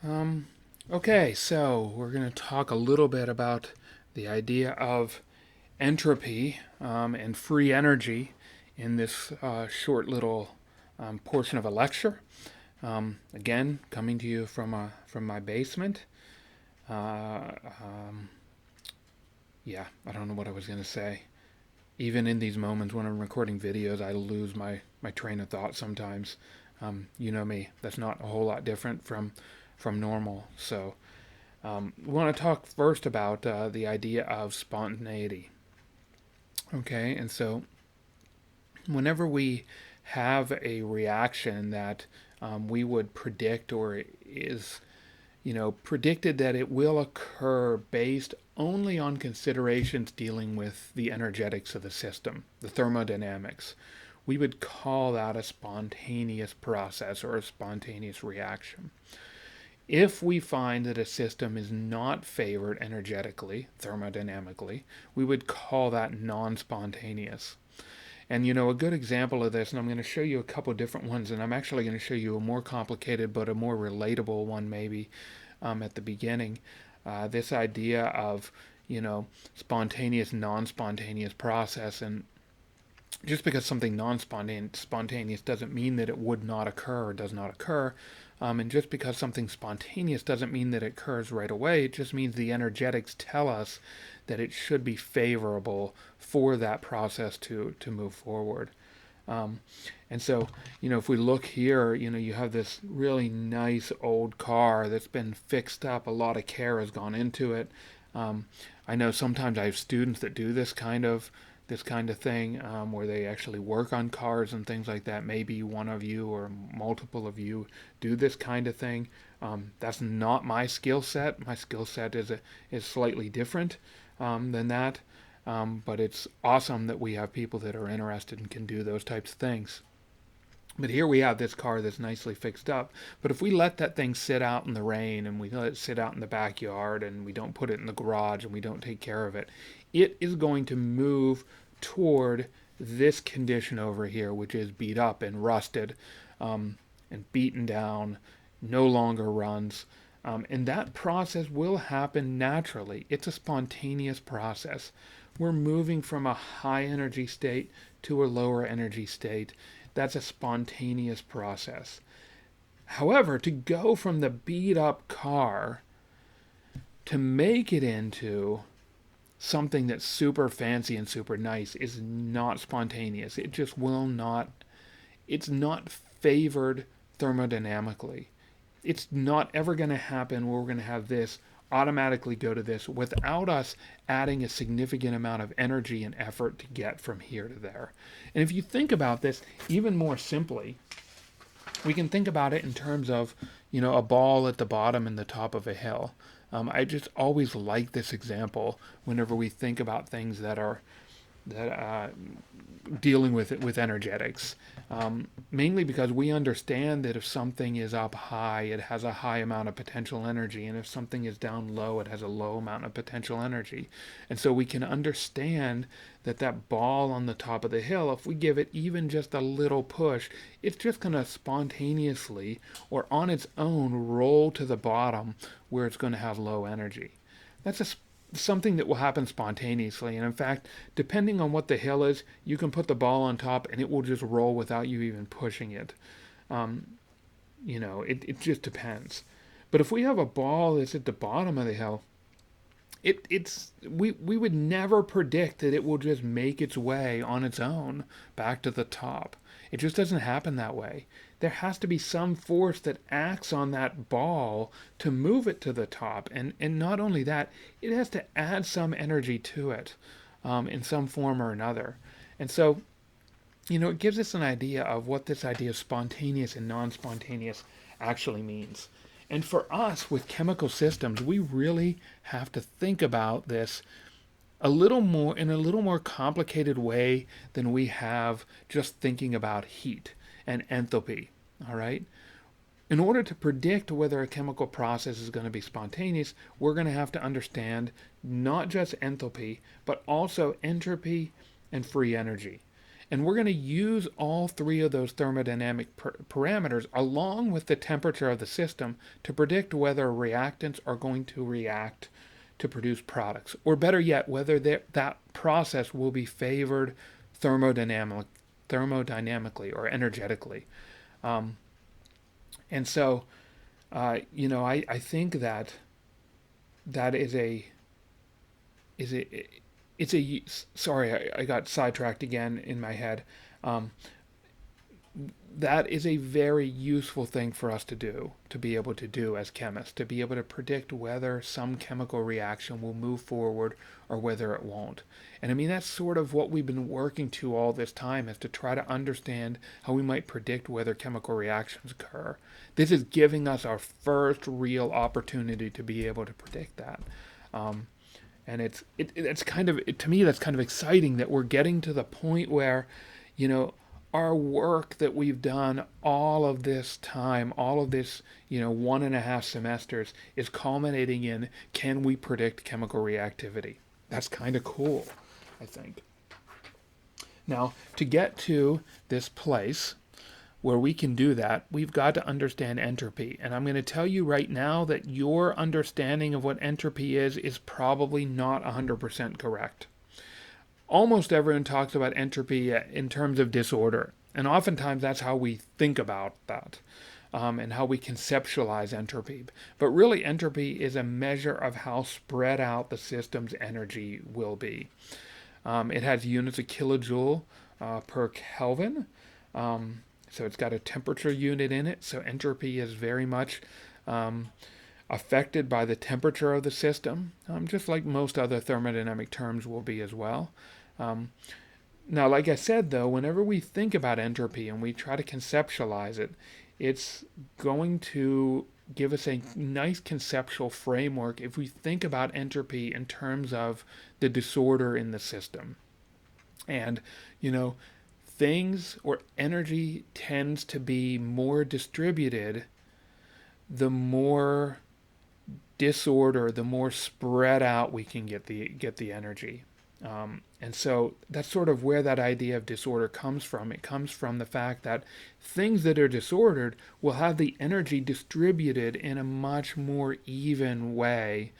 Um, okay, so we're going to talk a little bit about the idea of entropy and free energy in this short little portion of a lecture. Again, coming to you from my basement. Uh, um, yeah, I don't know what I was going to say. Even in these moments when I'm recording videos, I lose my train of thought sometimes. You know me, that's not a whole lot different from normal. So we want to talk first about the idea of spontaneity. Okay, and so whenever we have a reaction that we would predict or is predicted that it will occur based only on considerations dealing with the energetics of the system, the thermodynamics, we would call that a spontaneous process or a spontaneous reaction. If we find that a system is not favored energetically, thermodynamically, we would call that non spontaneous. And a good example of this, and I'm going to show you a couple different ones, and I'm actually going to show you a more complicated but a more relatable one maybe at the beginning. This idea of, spontaneous, non spontaneous process. And just because something non-spontaneous doesn't mean that it would not occur or does not occur. And just because something spontaneous doesn't mean that it occurs right away. It just means the energetics tell us that it should be favorable for that process to move forward. Um, and so, if we look here, you have this really nice old car that's been fixed up. A lot of care has gone into it. Um, I know sometimes I have students that do this kind of thing where they actually work on cars and things like that. Maybe one of you or multiple of you do this kind of thing. That's not my skill set. My skill set is slightly different than that. But it's awesome that we have people that are interested and can do those types of things. But here we have this car that's nicely fixed up. But if we let that thing sit out in the rain and we let it sit out in the backyard and we don't put it in the garage and we don't take care of it, it is going to move toward this condition over here, which is beat up and rusted and beaten down, no longer runs. And that process will happen naturally. It's a spontaneous process. We're moving from a high energy state to a lower energy state. That's a spontaneous process. However, to go from the beat up car to make it into something that's super fancy and super nice is not spontaneous. It just will not, it's not favored thermodynamically. It's not ever going to happen where we're going to have this automatically go to this without us adding a significant amount of energy and effort to get from here to there. And if you think about this even more simply, we can think about it in terms of, a ball at the bottom and the top of a hill. I just always like this example whenever we think about things that dealing with energetics. Mainly because we understand that if something is up high, it has a high amount of potential energy, and if something is down low, it has a low amount of potential energy. And so we can understand that ball on the top of the hill, if we give it even just a little push, it's just going to spontaneously or on its own roll to the bottom where it's going to have low energy. That's something that will happen spontaneously. And in fact, depending on what the hill is, you can put the ball on top and it will just roll without you even pushing it. Um, it just depends. But if we have a ball that's at the bottom of the hill, we would never predict that it will just make its way on its own back to the top. It just doesn't happen that way. There has to be some force that acts on that ball to move it to the top. And not only that, it has to add some energy to it in some form or another. And so, it gives us an idea of what this idea of spontaneous and non spontaneous actually means. And for us with chemical systems, we really have to think about this a little more in a little more complicated way than we have just thinking about heat and enthalpy. All right? In order to predict whether a chemical process is going to be spontaneous, we're going to have to understand not just enthalpy, but also entropy and free energy. And we're going to use all three of those thermodynamic parameters along with the temperature of the system to predict whether reactants are going to react to produce products, or better yet, whether that process will be favored thermodynamically or energetically. Um, and so, I think that is a it's a sorry, I got sidetracked again in my head. Um, that is a very useful thing for us to do, to be able to do as chemists, to be able to predict whether some chemical reaction will move forward or whether it won't. And I mean, that's sort of what we've been working to all this time, is to try to understand how we might predict whether chemical reactions occur. This is giving us our first real opportunity to be able to predict that. Um, and it's kind of, to me, that's kind of exciting that we're getting to the point where, you know, our work that we've done all of this time, all of this, 1.5 semesters, is culminating in, can we predict chemical reactivity? That's kind of cool, I think. Now, to get to this place where we can do that, we've got to understand entropy. And I'm going to tell you right now that your understanding of what entropy is probably not 100% correct. Almost everyone talks about entropy in terms of disorder. And oftentimes that's how we think about that, and how we conceptualize entropy. But really, entropy is a measure of how spread out the system's energy will be. It has units of kilojoule per Kelvin. So it's got a temperature unit in it. So entropy is very much affected by the temperature of the system, just like most other thermodynamic terms will be as well. Um, Now, like I said, though, whenever we think about entropy and we try to conceptualize it, it's going to give us a nice conceptual framework if we think about entropy in terms of the disorder in the system. And, you know, things or energy tends to be more distributed the more disorder, the more spread out we can get the energy. And so that's sort of where that idea of disorder comes from. It comes from the fact that things that are disordered will have the energy distributed in a much more even way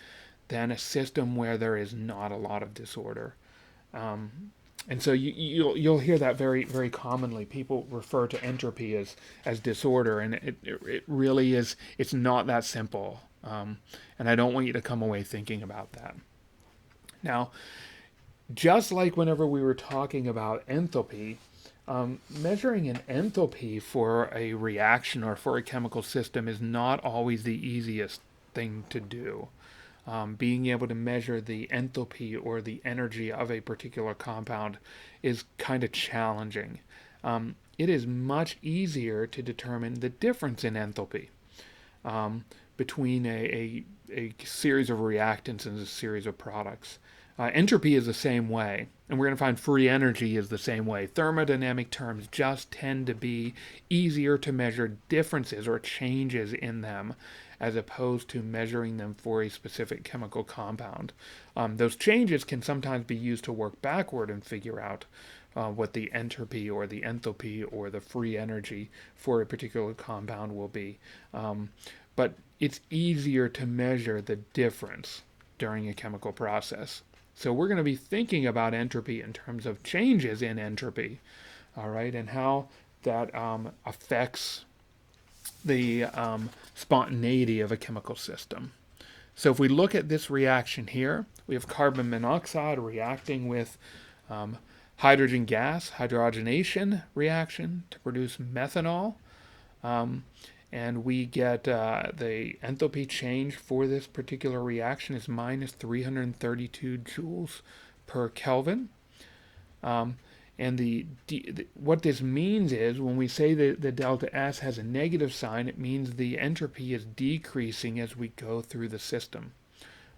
than a system where there is not a lot of disorder. Um, and so you'll hear that very very commonly. People refer to entropy as disorder, and it really is. It's not that simple. And I don't want you to come away thinking about that. Now, just like whenever we were talking about enthalpy, measuring an enthalpy for a reaction or for a chemical system is not always the easiest thing to do. Being able to measure the enthalpy or the energy of a particular compound is kind of challenging. It is much easier to determine the difference in enthalpy between a series of reactants and a series of products. Entropy is the same way, and we're going to find free energy is the same way. Thermodynamic terms just tend to be easier to measure differences or changes in them as opposed to measuring them for a specific chemical compound. Those changes can sometimes be used to work backward and figure out what the entropy or the enthalpy or the free energy for a particular compound will be. But it's easier to measure the difference during a chemical process. So we're going to be thinking about entropy in terms of changes in entropy, all right, and how that affects the spontaneity of a chemical system. So if we look at this reaction here, we have carbon monoxide reacting with hydrogen gas, hydrogenation reaction to produce methanol. And we get the enthalpy change for this particular reaction is minus 332 joules per Kelvin. And what this means is when we say that the delta S has a negative sign, it means the entropy is decreasing as we go through the system.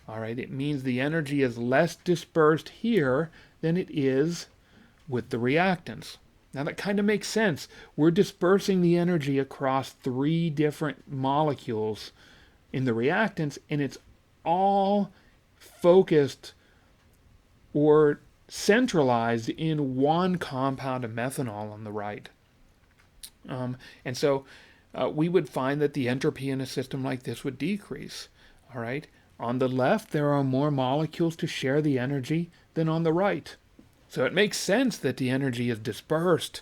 All right, it means the energy is less dispersed here than it is with the reactants. Now that kind of makes sense. We're dispersing the energy across 3 different molecules in the reactants, and it's all focused or centralized in one compound of methanol on the right. And so we would find that the entropy in a system like this would decrease. All right. On the left, there are more molecules to share the energy than on the right. So it makes sense that the energy is dispersed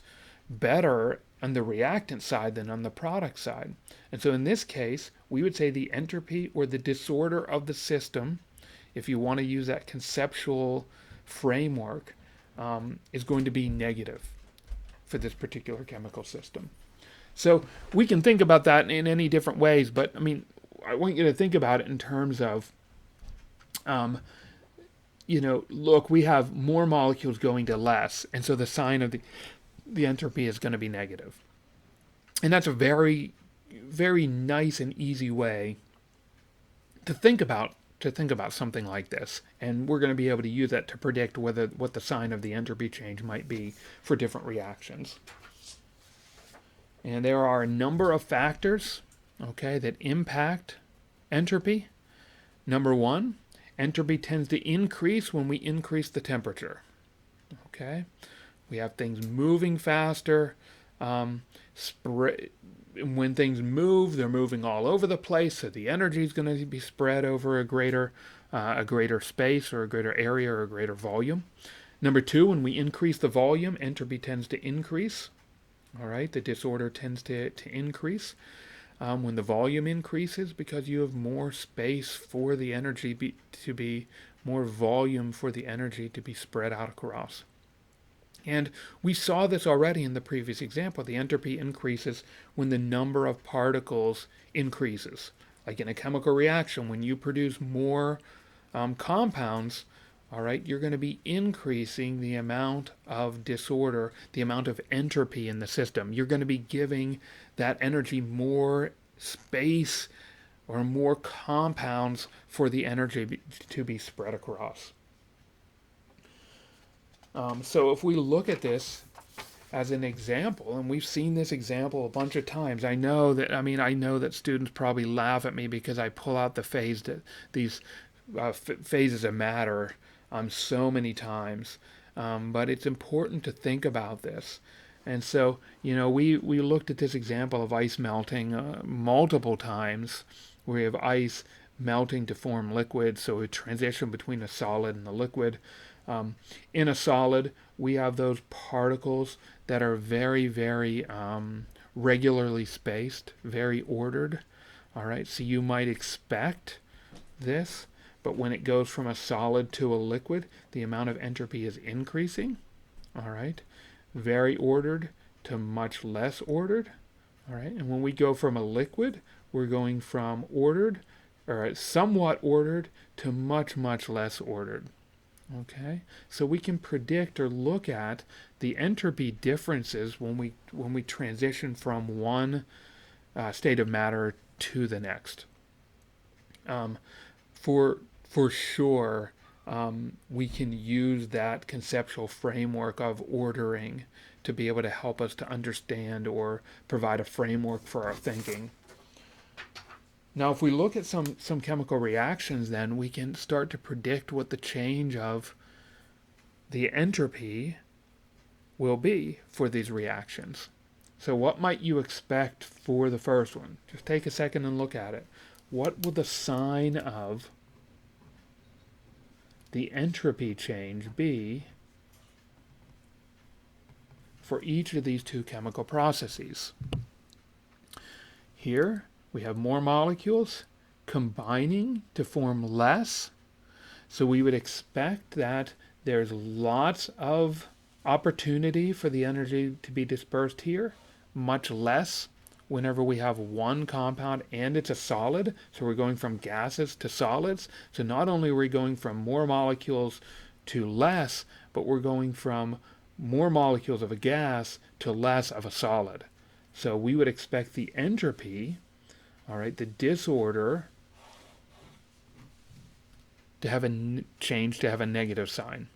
better on the reactant side than on the product side. And so in this case, we would say the entropy or the disorder of the system, if you want to use that conceptual framework, is going to be negative for this particular chemical system. So we can think about that in any different ways, but I mean, I want you to think about it in terms of, look, we have more molecules going to less, and so the sign of the entropy is going to be negative. And that's a very, very nice and easy way to think about something like this. And we're going to be able to use that to predict what the sign of the entropy change might be for different reactions. And there are a number of factors, okay, that impact entropy. Number one, entropy tends to increase when we increase the temperature. Okay, we have things moving faster. When things move, they're moving all over the place, so the energy is going to be spread over a greater space or a greater area or a greater volume. Number two, when we increase the volume, entropy tends to increase. All right, the disorder tends to increase when the volume increases because you have more space for the energy to be, more volume for the energy to be spread out across. And we saw this already in the previous example. The entropy increases when the number of particles increases. Like in a chemical reaction, when you produce more compounds, all right, you're going to be increasing the amount of disorder, the amount of entropy in the system. You're going to be giving that energy more space or more compounds for the energy to be spread across. So if we look at this as an example, and we've seen this example a bunch of times, I know that students probably laugh at me because I pull out these phases of matter so many times, but it's important to think about this. And so, we looked at this example of ice melting multiple times, where we have ice melting to form liquid, so a transition between a solid and a liquid. In a solid, we have those particles that are very, very regularly spaced, very ordered. All right, so you might expect this, but when it goes from a solid to a liquid, the amount of entropy is increasing. All right, very ordered to much less ordered. All right, and when we go from a liquid, we're going from ordered, or somewhat ordered, to much, much less ordered. Okay, so we can predict or look at the entropy differences when we transition from one state of matter to the next. For sure, we can use that conceptual framework of ordering to be able to help us to understand or provide a framework for our thinking. Now, if we look at some chemical reactions, then we can start to predict what the change of the entropy will be for these reactions. So what might you expect for the first one? Just take a second and look at it. What will the sign of the entropy change be for each of these two chemical processes? Here, we have more molecules combining to form less. So we would expect that there's lots of opportunity for the energy to be dispersed here, much less whenever we have one compound and it's a solid. So we're going from gases to solids. So not only are we going from more molecules to less, but we're going from more molecules of a gas to less of a solid. So we would expect the entropy, all right, the disorder, to have a change, to have a negative sign.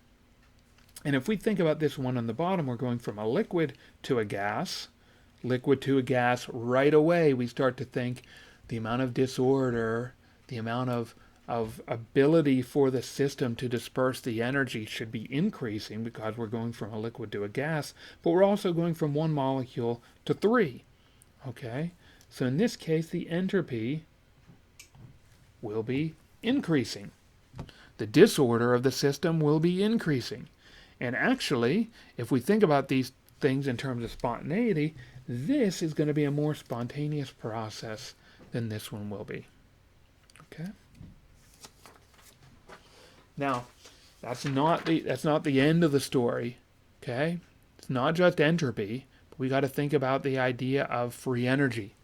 And if we think about this one on the bottom, we're going from a liquid to a gas. Liquid to a gas, right away we start to think the amount of disorder, the amount of of ability for the system to disperse the energy should be increasing because we're going from a liquid to a gas, but we're also going from one molecule to three. Okay, so in this case, the entropy will be increasing. The disorder of the system will be increasing. And actually, if we think about these things in terms of spontaneity, this is going to be a more spontaneous process than this one will be. Okay? Now, that's not the end of the story. Okay? It's not just entropy, but we got to think about the idea of free energy.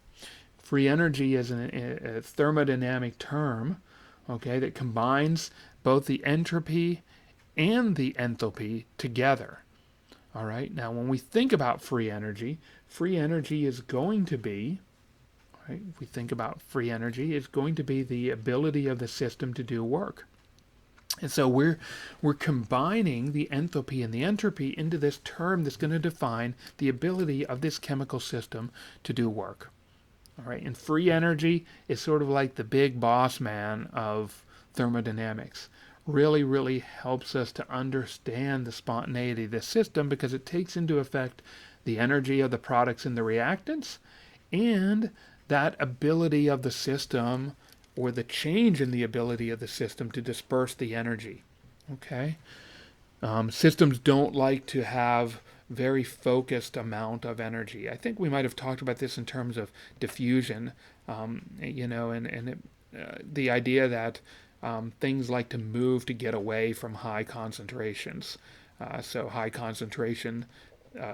Free energy is a thermodynamic term, okay, that combines both the entropy and the enthalpy together. All right. Now, when we think about free energy is going to be, right? If we think about free energy, it's going to be the ability of the system to do work. And so we're combining the enthalpy and the entropy into this term that's going to define the ability of this chemical system to do work. All right, and free energy is sort of like the big boss man of thermodynamics. Really helps us to understand the spontaneity of the system because it takes into effect the energy of the products in the reactants and that ability of the system, or the change in the ability of the system to disperse the energy. Okay? Systems don't like to have very focused amount of energy. I think we might have talked about this in terms of diffusion, the idea that things like to move to get away from high concentrations. So high concentration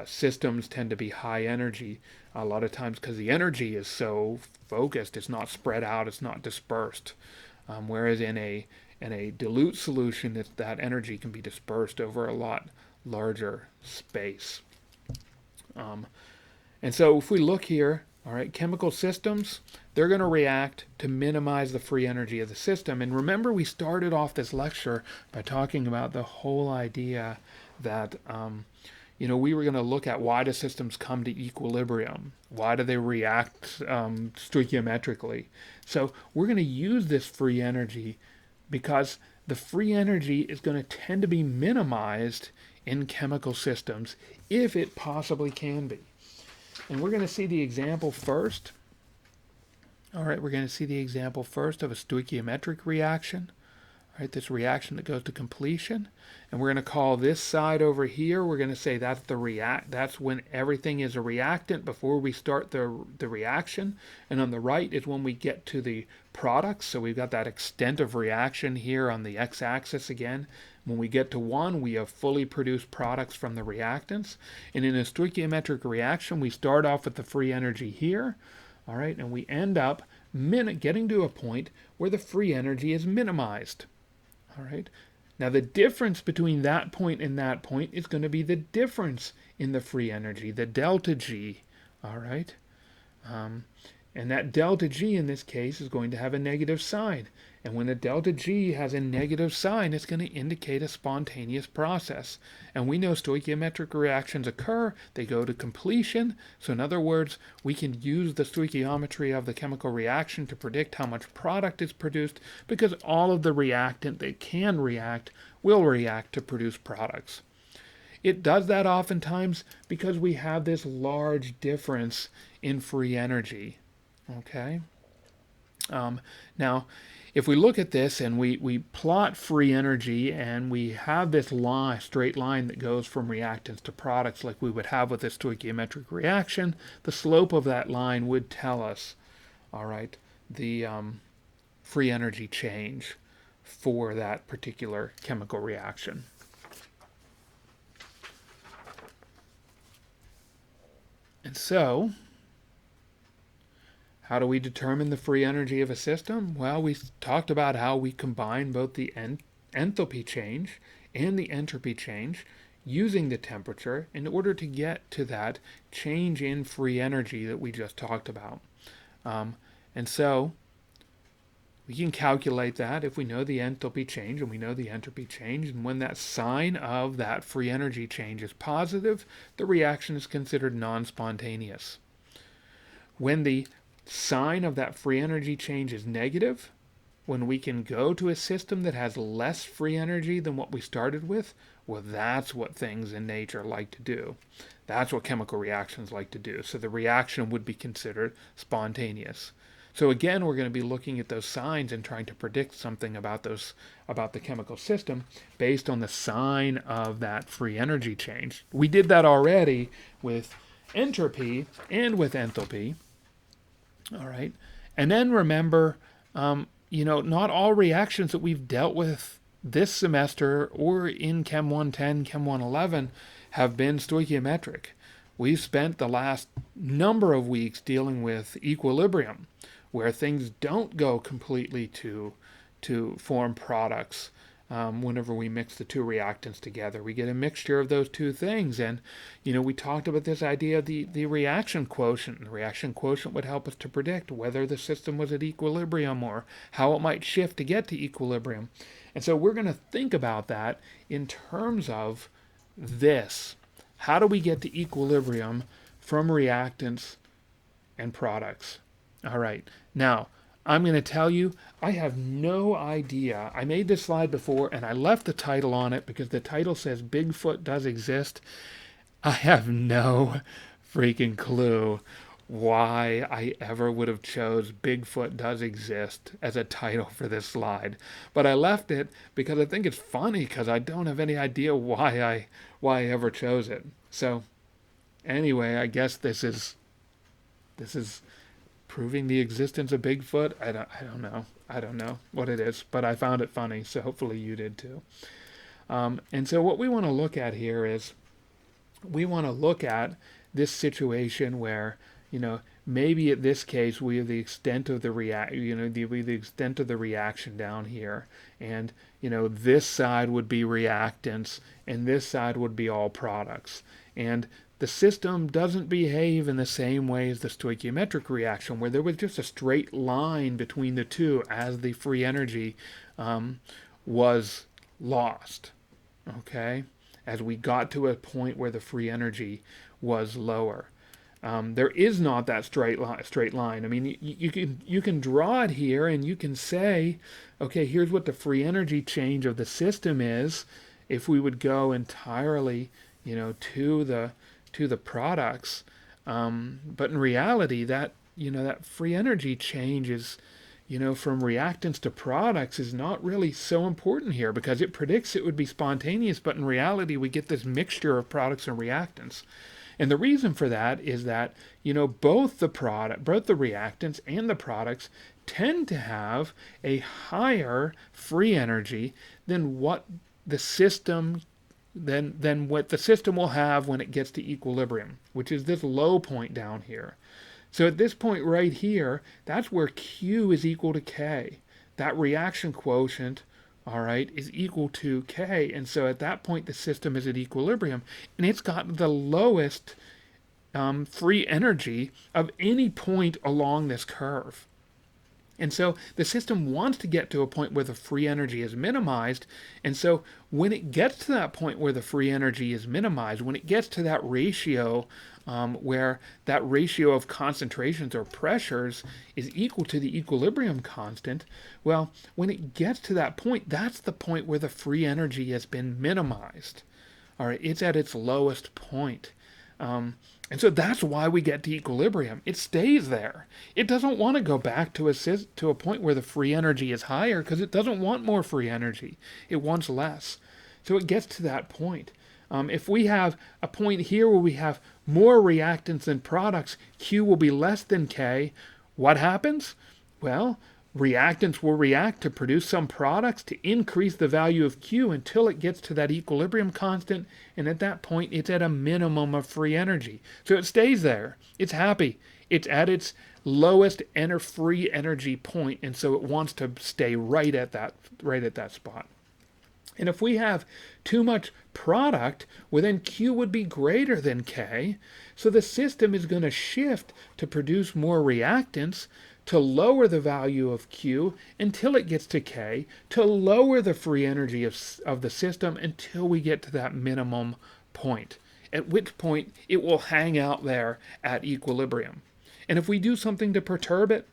systems tend to be high energy a lot of times because the energy is so focused, it's not spread out, it's not dispersed. Whereas in a dilute solution, that energy can be dispersed over a lot larger space. And so if we look here, all right, chemical systems, they're going to react to minimize the free energy of the system. And remember, we started off this lecture by talking about the whole idea that we were going to look at why do systems come to equilibrium? Why do they react stoichiometrically? So we're going to use this free energy because the free energy is going to tend to be minimized in chemical systems if it possibly can be. And we're going to see the example first. All right, we're going to see the example first of a stoichiometric reaction. All right, this reaction that goes to completion. And we're going to call this side over here, we're going to say that's that's when everything is a reactant before we start the reaction. And on the right is when we get to the products. So we've got that extent of reaction here on the x-axis again. When we get to 1, we have fully produced products from the reactants. And in a stoichiometric reaction, we start off with the free energy here. All right, and we end up getting to a point where the free energy is minimized. All right. Now the difference between that point and that point is going to be the difference in the free energy, the delta G. All right. And that delta G in this case is going to have a negative sign. And when a delta G has a negative sign, it's going to indicate a spontaneous process. And we know stoichiometric reactions occur, they go to completion. So in other words, we can use the stoichiometry of the chemical reaction to predict how much product is produced because all of the reactant that can react will react to produce products. It does that oftentimes because we have this large difference in free energy. Okay? Now, if we look at this and we plot free energy and we have this straight line that goes from reactants to products like we would have with this stoichiometric reaction, the slope of that line would tell us, all right, the free energy change for that particular chemical reaction. And so, how do we determine the free energy of a system? Well, we talked about how we combine both the enthalpy change and the entropy change using the temperature in order to get to that change in free energy that we just talked about. And so we can calculate that if we know the enthalpy change and we know the entropy change. And when that sign of that free energy change is positive, the reaction is considered non-spontaneous. When the sign of that free energy change is negative, when we can go to a system that has less free energy than what we started with, well, that's what things in nature like to do. That's what chemical reactions like to do. So the reaction would be considered spontaneous. So again, we're going to be looking at those signs and trying to predict something about the chemical system based on the sign of that free energy change. We did that already with entropy and with enthalpy. All right. And then remember, not all reactions that we've dealt with this semester or in Chem 110, Chem 111 have been stoichiometric. We've spent the last number of weeks dealing with equilibrium, where things don't go completely to form products. Whenever we mix the two reactants together, we get a mixture of those two things. And, we talked about this idea of the reaction quotient. The reaction quotient would help us to predict whether the system was at equilibrium or how it might shift to get to equilibrium. And so we're going to think about that in terms of this. How do we get to equilibrium from reactants and products? All right. Now, I'm going to tell you, I have no idea. I made this slide before and I left the title on it because the title says Bigfoot does exist. I have no freaking clue why I ever would have chose Bigfoot does exist as a title for this slide. But I left it because I think it's funny because I don't have any idea why I ever chose it. So anyway, I guess this is proving the existence of Bigfoot. I don't know what it is, but I found it funny, so hopefully you did too. And so what we want to look at here is we want to look at this situation where, maybe in this case we have the extent of the the extent of the reaction down here, and this side would be reactants and this side would be all products. And the system doesn't behave in the same way as the stoichiometric reaction, where there was just a straight line between the two as the free energy was lost. Okay, as we got to a point where the free energy was lower. There is not that straight line. I mean, you can draw it here, and you can say, okay, here's what the free energy change of the system is if we would go entirely, to the products. But in reality, that that free energy change is, from reactants to products is not really so important here because it predicts it would be spontaneous, but in reality we get this mixture of products and reactants. And the reason for that is that, both the reactants and the products tend to have a higher free energy than what the system what the system will have when it gets to equilibrium, which is this low point down here. So at this point right here, that's where Q is equal to K. That reaction quotient, all right, is equal to K. And so at that point, the system is at equilibrium, and it's got the lowest free energy of any point along this curve. And so the system wants to get to a point where the free energy is minimized. And so when it gets to that point where the free energy is minimized, when it gets to that ratio where that ratio of concentrations or pressures is equal to the equilibrium constant, well, when it gets to that point, that's the point where the free energy has been minimized. All right, it's at its lowest point. And so that's why we get to equilibrium. It stays there. It doesn't want to go back to a point where the free energy is higher because it doesn't want more free energy. It wants less. So it gets to that point. If we have a point here where we have more reactants than products, Q will be less than K. What happens? Well, reactants will react to produce some products to increase the value of Q until it gets to that equilibrium constant, and at that point it's at a minimum of free energy. So it stays there. It's happy. It's at its lowest free energy point, and so it wants to stay right at that spot. And if we have too much product, well then Q would be greater than K, so the system is going to shift to produce more reactants to lower the value of Q until it gets to K, to lower the free energy of the system until we get to that minimum point, at which point it will hang out there at equilibrium. And if we do something to perturb it,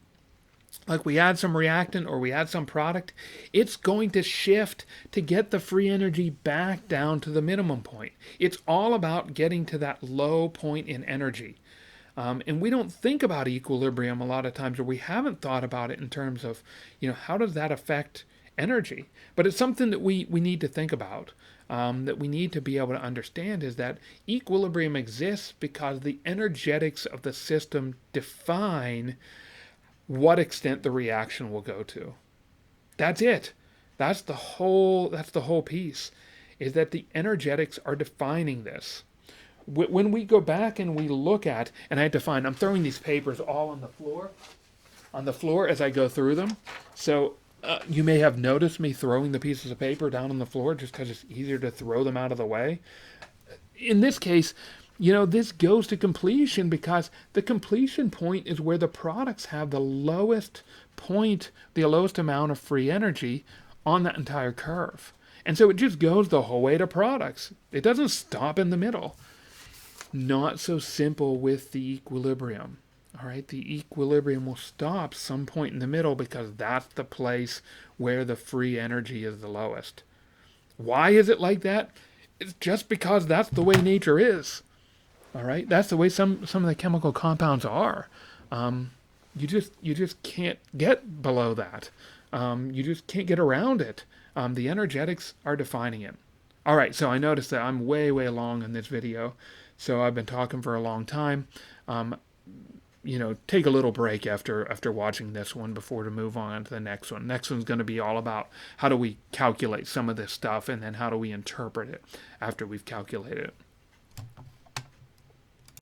like we add some reactant or we add some product, it's going to shift to get the free energy back down to the minimum point. It's all about getting to that low point in energy. And we don't think about equilibrium a lot of times, or we haven't thought about it in terms of, how does that affect energy? But it's something that we need to think about, that we need to be able to understand is that equilibrium exists because the energetics of the system define what extent the reaction will go to. That's it. That's the whole piece, is that the energetics are defining this. When we go back and we look at, and I had to find, I'm throwing these papers all on the floor as I go through them. So you may have noticed me throwing the pieces of paper down on the floor just because it's easier to throw them out of the way. In this case, this goes to completion because the completion point is where the products have the lowest point, the lowest amount of free energy on that entire curve. And so it just goes the whole way to products. It doesn't stop in the middle. Not so simple with the equilibrium. All right, the equilibrium will stop some point in the middle because that's the place where the free energy is the lowest. Why is it like that? It's just because that's the way nature is. All right, that's the way some of the chemical compounds are. You just can't get below that. You just can't get around it. The energetics are defining it. All right, so I noticed that I'm way long in this video, so I've been talking for a long time. Take a little break after watching this one before to move on to the next one. Next one's going to be all about how do we calculate some of this stuff, and then how do we interpret it after we've calculated it.